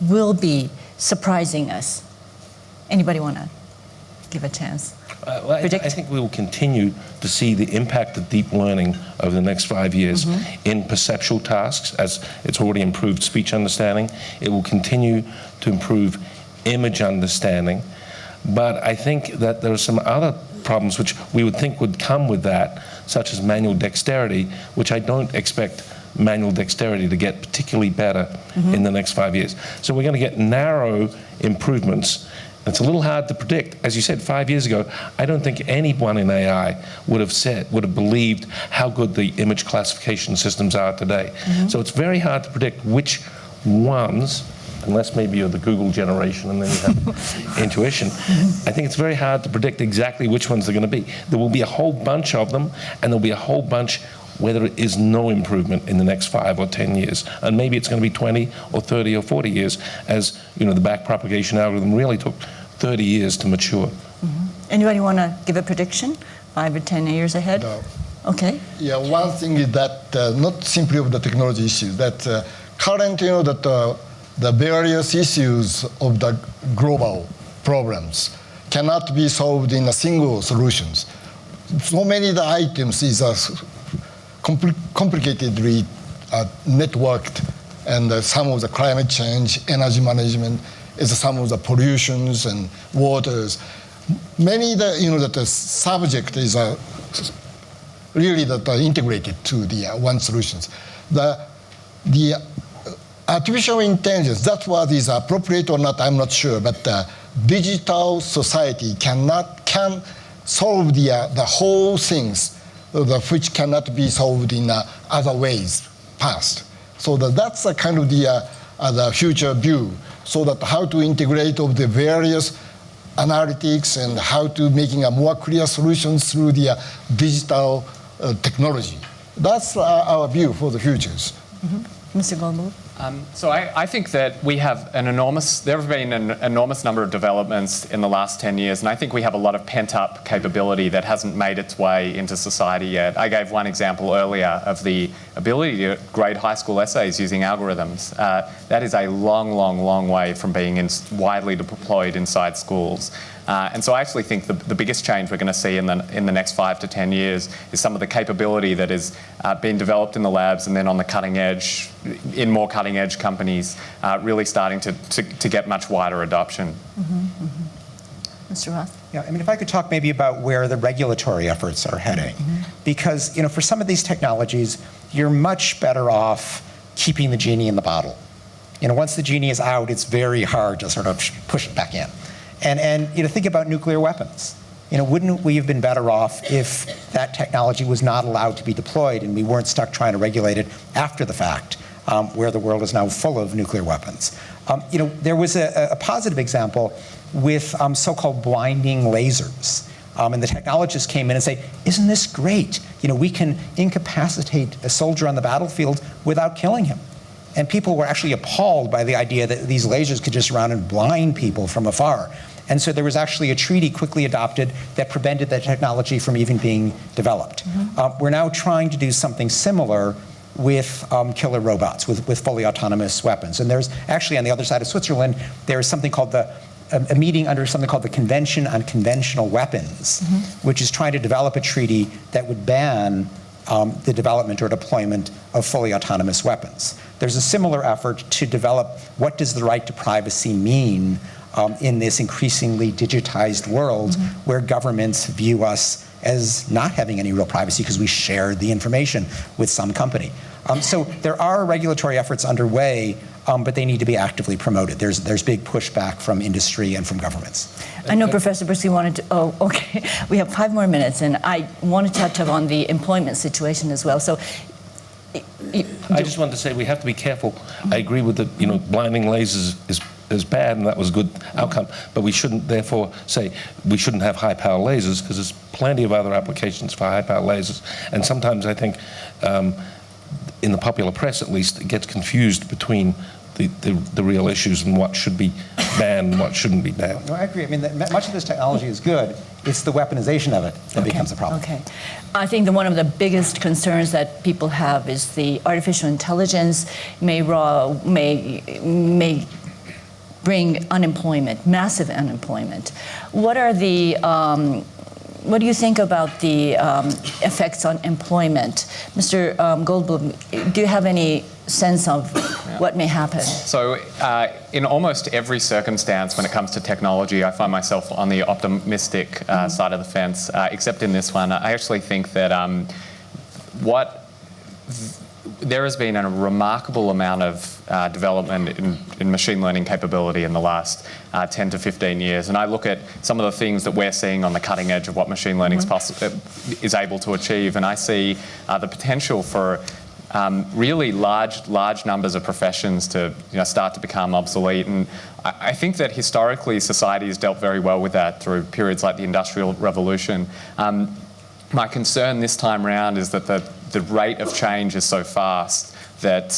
will be surprising us? Anybody want to give a chance? I think we will continue to see the impact of deep learning over the next 5 years in perceptual tasks, as it's already improved speech understanding. It will continue to improve image understanding. But I think that there are some other problems which we would think would come with that, such as manual dexterity, which I don't expect manual dexterity to get particularly better in the next 5 years. So we're going to get narrow improvements. It's a little hard to predict. As you said, 5 years ago, I don't think anyone in AI would have believed how good the image classification systems are today. So it's very hard to predict which ones unless maybe you're the Google generation and then you have intuition, I think it's very hard to predict exactly which ones they're going to be. There will be a whole bunch of them, and there'll be a whole bunch where there is no improvement in the next 5 or 10 years. And maybe it's going to be 20 or 30 or 40 years, as the backpropagation algorithm really took 30 years to mature. Anybody want to give a prediction? 5 or 10 years ahead? No. Okay. Yeah, one thing is that not simply of the technology issues, that current, the various issues of the global problems cannot be solved in a single solutions. So many of the items is complicatedly networked, and some of the climate change, energy management, is some of the pollutions and waters. Many that the subject is really integrated to the one solutions. The artificial intelligence, that what is appropriate or not, I'm not sure, but digital society can solve the whole things which cannot be solved in other ways past. So that's a kind of the future view. So that how to integrate of the various analytics and how to making a more clear solutions through the digital technology. That's our view for the futures. Mr. Goldberg? So I think that there have been an enormous number of developments in the last 10 years, and I think we have a lot of pent-up capability that hasn't made its way into society yet. I gave one example earlier of the ability to grade high school essays using algorithms. That is a long, long, long way from being widely deployed inside schools. And so I actually think the biggest change we're going to see in the next 5 to 10 years is some of the capability that is being developed in the labs and then on the cutting edge, in more cutting edge companies, really starting to get much wider adoption. Mr. Roth? Yeah, I mean, if I could talk maybe about where the regulatory efforts are heading. Because, for some of these technologies, you're much better off keeping the genie in the bottle. Once the genie is out, it's very hard to sort of push it back in. And think about nuclear weapons. Wouldn't we have been better off if that technology was not allowed to be deployed and we weren't stuck trying to regulate it after the fact, where the world is now full of nuclear weapons? There was a positive example with so-called blinding lasers. And the technologists came in and say, isn't this great? We can incapacitate a soldier on the battlefield without killing him. And people were actually appalled by the idea that these lasers could just run and blind people from afar. And so there was actually a treaty quickly adopted that prevented that technology from even being developed. We're now trying to do something similar with killer robots, with fully autonomous weapons. And there's actually, on the other side of Switzerland, there's something called a meeting under something called the Convention on Conventional Weapons, which is trying to develop a treaty that would ban the development or deployment of fully autonomous weapons. There's a similar effort to develop what does the right to privacy mean in this increasingly digitized world where governments view us as not having any real privacy because we share the information with some company. So there are regulatory efforts underway, but they need to be actively promoted. There's big pushback from industry and from governments. I know Professor Bursey wanted to, okay. We have 5 more minutes, and I want to touch on the employment situation as well. So, I just wanted to say we have to be careful. I agree with the, blinding lasers is bad, and that was a good outcome. But we shouldn't, therefore, say we shouldn't have high-power lasers, because there's plenty of other applications for high-power lasers. And sometimes I think, in the popular press at least, it gets confused between the real issues and what should be banned and what shouldn't be banned. No, I agree. I mean, much of this technology is good. It's the weaponization of it that becomes a problem. Okay. I think that one of the biggest concerns that people have is the artificial intelligence may bring unemployment, massive unemployment. What do you think about the effects on employment? Mr. Goldblum, do you have any sense of what may happen? So in almost every circumstance when it comes to technology, I find myself on the optimistic side of the fence, except in this one. I actually think that there has been a remarkable amount of development in machine learning capability in the last 10 to 15 years. And I look at some of the things that we're seeing on the cutting edge of what machine learning is able to achieve, and I see the potential for really large numbers of professions to start to become obsolete. And I think that historically society has dealt very well with that through periods like the Industrial Revolution. My concern this time around is that the rate of change is so fast that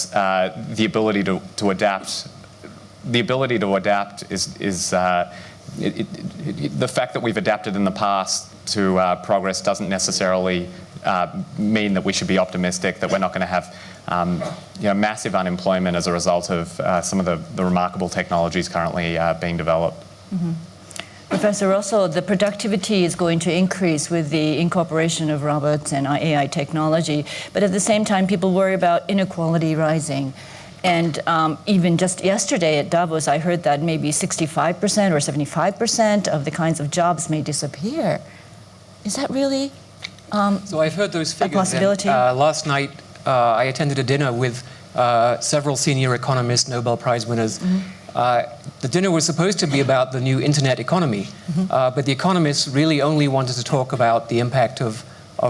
the ability to adapt is the fact that we've adapted in the past to progress doesn't necessarily mean that we should be optimistic that we're not going to have massive unemployment as a result of some of the remarkable technologies currently being developed. Mm-hmm. Professor Russell, the productivity is going to increase with the incorporation of robots and AI technology, but at the same time people worry about inequality rising. And even just yesterday at Davos, I heard that maybe 65% or 75% of the kinds of jobs may disappear. Is that really So I've heard those figures. a possibility? And, last night, I attended a dinner with several senior economists, Nobel Prize winners. Mm-hmm. The dinner was supposed to be about the new internet economy, mm-hmm. But the economists really only wanted to talk about the impact of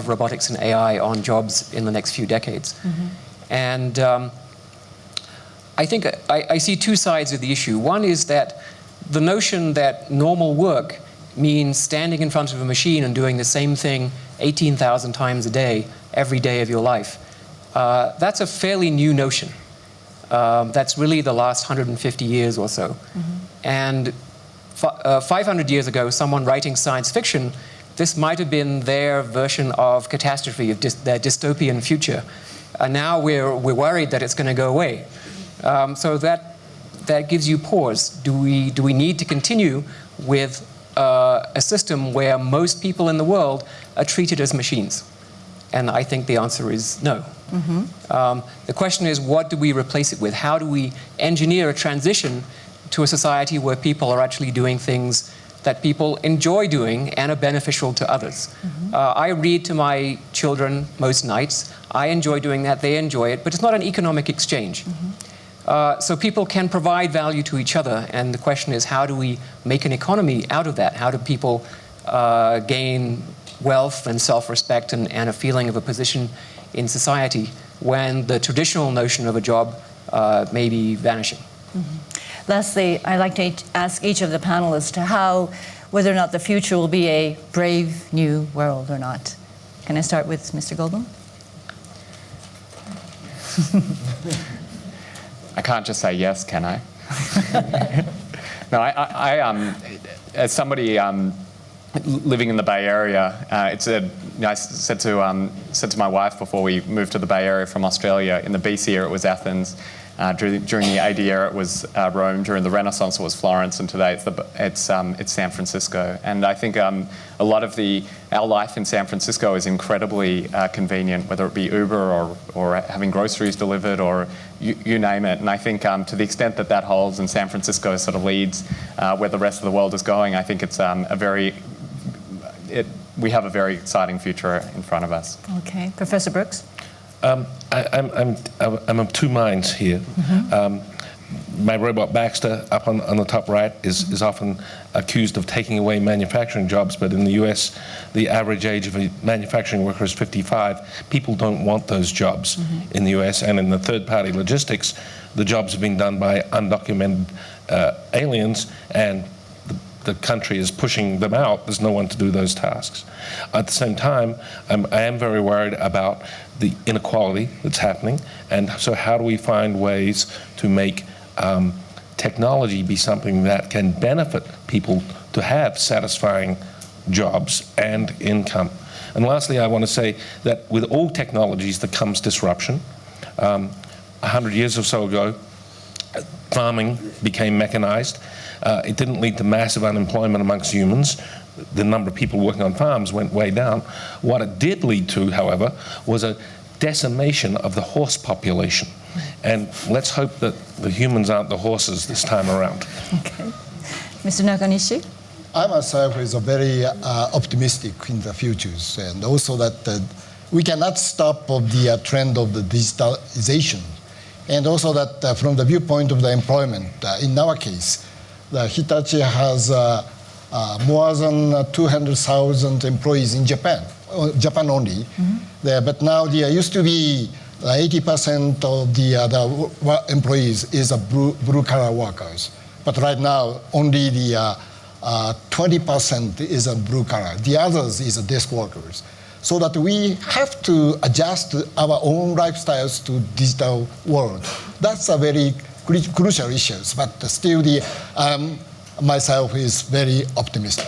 robotics and AI on jobs in the next few decades. Mm-hmm. And I think I see two sides of the issue. One is that the notion that normal work means standing in front of a machine and doing the same thing 18,000 times a day, every day of your life. That's a fairly new notion. That's really the last 150 years or so. Mm-hmm. And 500 years ago, someone writing science fiction, this might have been their version of catastrophe, of their dystopian future. And now we're worried that it's going to go away. So that gives you pause. Do we need to continue with a system where most people in the world are treated as machines? And I think the answer is no. Mm-hmm. The question is, what do we replace it with? How do we engineer a transition to a society where people are actually doing things that people enjoy doing and are beneficial to others? Mm-hmm. I read to my children most nights. I enjoy doing that. They enjoy it. But it's not an economic exchange. Mm-hmm. So people can provide value to each other. And the question is, how do we make an economy out of that? How do people gain wealth and self-respect and a feeling of a position in society when the traditional notion of a job may be vanishing? Mm-hmm. Lastly, I'd like to ask each of the panelists whether or not the future will be a brave new world or not. Can I start with Mr. Goldblum? I can't just say yes, can I? No, I as somebody living in the Bay Area, I said to my wife before we moved to the Bay Area from Australia, in the BC era it was Athens, during the AD era it was Rome, during the Renaissance it was Florence, and today it's San Francisco. And I think a lot of our life in San Francisco is incredibly convenient, whether it be Uber or having groceries delivered or you name it. And I think to the extent that holds and San Francisco sort of leads where the rest of the world is going, I think it's we have a very exciting future in front of us. Okay, Professor Brooks? I'm of two minds here. Mm-hmm. My robot Baxter, up on the top right, is often accused of taking away manufacturing jobs, but in the US, the average age of a manufacturing worker is 55. People don't want those jobs in the US, and in the third-party logistics, the jobs have been done by undocumented aliens, and the country is pushing them out. There's no one to do those tasks. At the same time, I am very worried about the inequality that's happening, and so how do we find ways to make technology be something that can benefit people to have satisfying jobs and income? And lastly, I want to say that with all technologies there comes disruption. 100 years or so ago, farming became mechanized. It didn't lead to massive unemployment amongst humans. The number of people working on farms went way down. What it did lead to, however, was a decimation of the horse population. And let's hope that the humans aren't the horses this time around. Okay. Mr. Nakanishi? I myself is very optimistic in the futures, and also that we cannot stop of the trend of the digitalization. And also that from the viewpoint of the employment, in our case, the Hitachi has more than 200,000 employees in Japan only. Mm-hmm. But now there used to be 80% of the employees is a blue-collar workers. But right now, only the 20% is a blue-collar. The others is a desk workers. So that we have to adjust our own lifestyles to digital world. That's a very crucial issue. But still, myself is very optimistic.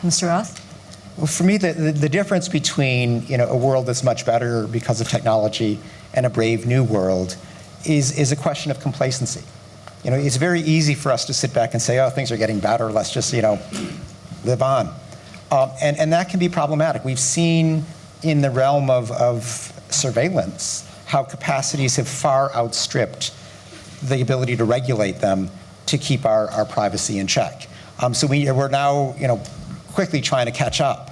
Mr. Roth? Well, for me, the difference between a world that's much better because of technology and a brave new world is a question of complacency. It's very easy for us to sit back and say, oh, things are getting better, let's just live on. And that can be problematic. We've seen in the realm of surveillance how capacities have far outstripped the ability to regulate them to keep our privacy in check. So we're now quickly trying to catch up.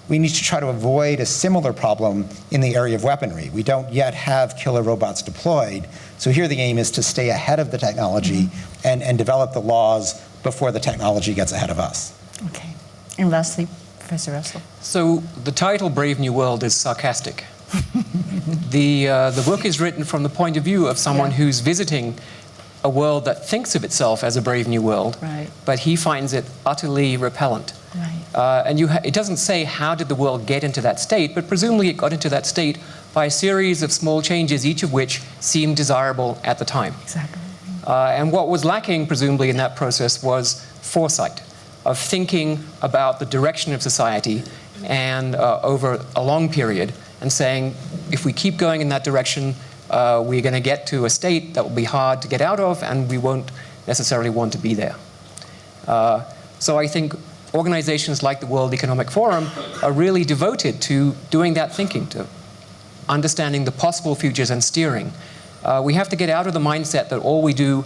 We need to try to avoid a similar problem in the area of weaponry. We don't yet have killer robots deployed. So here the aim is to stay ahead of the technology and develop the laws before the technology gets ahead of us. Okay. And lastly, Professor Russell. So the title Brave New World is sarcastic. The book is written from the point of view of someone who's visiting a world that thinks of itself as a brave new world, right, but he finds it utterly repellent. Right. And it doesn't say how did the world get into that state, but presumably it got into that state by a series of small changes, each of which seemed desirable at the time. Exactly. And what was lacking, presumably, in that process was foresight, of thinking about the direction of society and over a long period, and saying, if we keep going in that direction, we're going to get to a state that will be hard to get out of, and we won't necessarily want to be there. So I think organizations like the World Economic Forum are really devoted to doing that thinking, to understanding the possible futures and steering. We have to get out of the mindset that all we do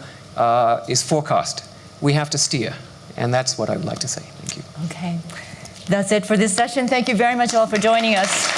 is forecast. We have to steer, and that's what I would like to say. Thank you. Okay. That's it for this session. Thank you very much all for joining us.